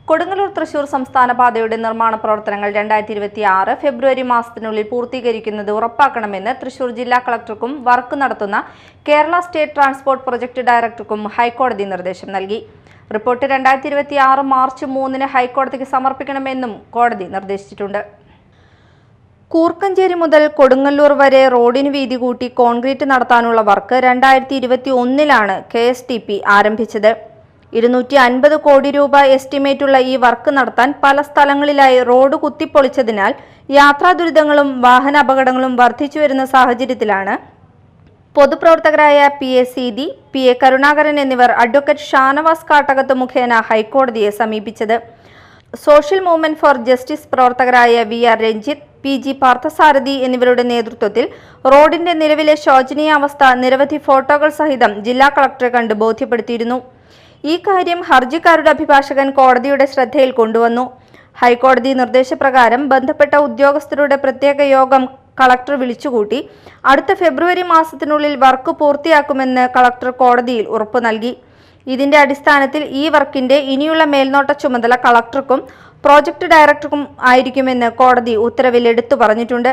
കൊടുങ്ങല്ലൂർ തൃശൂർ സംസ്ഥാന പാതയുടെ നിർമ്മാണ പ്രവർത്തനങ്ങൾ 2026 ഫെബ്രുവരി മാസത്തിനുള്ളിൽ പൂർത്തീകരിക്കുന്നത് ഉറപ്പാക്കണമെന്ന് തൃശൂർ ജില്ലാ കളക്ടർക്കും വർക്ക് നടത്തുന്ന കേരള സ്റ്റേറ്റ് ട്രാൻസ്പോർട്ട് പ്രൊജക്ട് ഡയറക്ടർക്കും ഹൈക്കോടതി നിർദ്ദേശം നൽകി. റിപ്പോർട്ട് 2026 മാർച്ച് 3-ന് ഹൈക്കോടതിക്ക് സമർപ്പിക്കണമെന്നും കോടതി നിർദ്ദേശിച്ചിട്ടുണ്ട്. കൂർക്കഞ്ചേരി മുതൽ കൊടുങ്ങല്ലൂർ വരെ റോഡിന് വീതി കൂട്ടി കോൺക്രീറ്റ് നടത്താനുള്ള വർക്ക് 2021-ലാണ് KSTP ആരംഭിച്ചത്. 250 കോടി രൂപ എസ്റ്റിമേറ്റുള്ള ഈ വർക്ക് നടത്താൻ പല സ്ഥലങ്ങളിലായി റോഡ് കുത്തിപ്പൊളിച്ചതിനാൽ യാത്രാ ദുരിതങ്ങളും വാഹന അപകടങ്ങളും വർദ്ധിച്ചുവരുന്ന സാഹചര്യത്തിലാണ് പൊതുപ്രവർത്തകരായ PA സീതി, PA കരുണാകരൻ എന്നിവർ അഡ്വക്കേറ്റ് ഷാനവാസ് കാട്ടകത്ത് മുഖേന ഹൈക്കോടതിയെ സമീപിച്ചത്. സോഷ്യൽ മൂവ്മെന്റ് ഫോർ ജസ്റ്റിസ് പ്രവർത്തകരായ VR രഞ്ജിത്ത്, PG പാർത്ഥസാരഥി എന്നിവരുടെ നേതൃത്വത്തിൽ റോഡിന്റെ നിലവിലെ ശോചനീയാവസ്ഥ നിരവധി ഫോട്ടോകൾ സഹിതം ജില്ലാ കളക്ടറെ കണ്ട് ബോധ്യപ്പെടുത്തിയിരുന്നു. ഈ കാര്യം ഹർജിക്കാരുടെ അഭിഭാഷകൻ കോടതിയുടെ ശ്രദ്ധയിൽ കൊണ്ടുവന്നു. ഹൈക്കോടതി നിർദ്ദേശപ്രകാരം ബന്ധപ്പെട്ട ഉദ്യോഗസ്ഥരുടെ പ്രത്യേക യോഗം കളക്ടർ വിളിച്ചുകൂട്ടി അടുത്ത ഫെബ്രുവരി മാസത്തിനുള്ളിൽ വർക്ക് പൂർത്തിയാക്കുമെന്ന് കളക്ടർ കോടതിയിൽ ഉറപ്പു നൽകി. ഇതിന്റെ അടിസ്ഥാനത്തിൽ ഈ വർക്കിന്റെ ഇനിയുള്ള മേൽനോട്ട ചുമതല കളക്ടർക്കും പ്രോജക്ട് ഡയറക്ടർക്കും ആയിരിക്കുമെന്ന് കോടതി ഉത്തരവിൽ എടുത്തു പറഞ്ഞിട്ടുണ്ട്.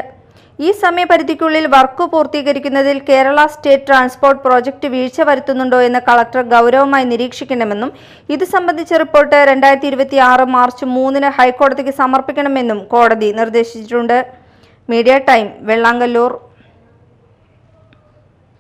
ഈ സമയപരിധിക്കുള്ളിൽ വർക്ക് പൂർത്തീകരിക്കുന്നതിൽ കേരള സ്റ്റേറ്റ് ട്രാൻസ്പോർട്ട് പ്രോജക്ട് വീഴ്ച വരുത്തുന്നുണ്ടോ എന്ന് കളക്ടർ ഗൗരവമായി നിരീക്ഷിക്കണമെന്നും ഇത് സംബന്ധിച്ച റിപ്പോർട്ട് 2026 മാർച്ച് 3-ന് ഹൈക്കോടതിക്ക് സമർപ്പിക്കണമെന്നും കോടതി നിർദ്ദേശിച്ചിട്ടുണ്ട്. Media time, Vellangallur.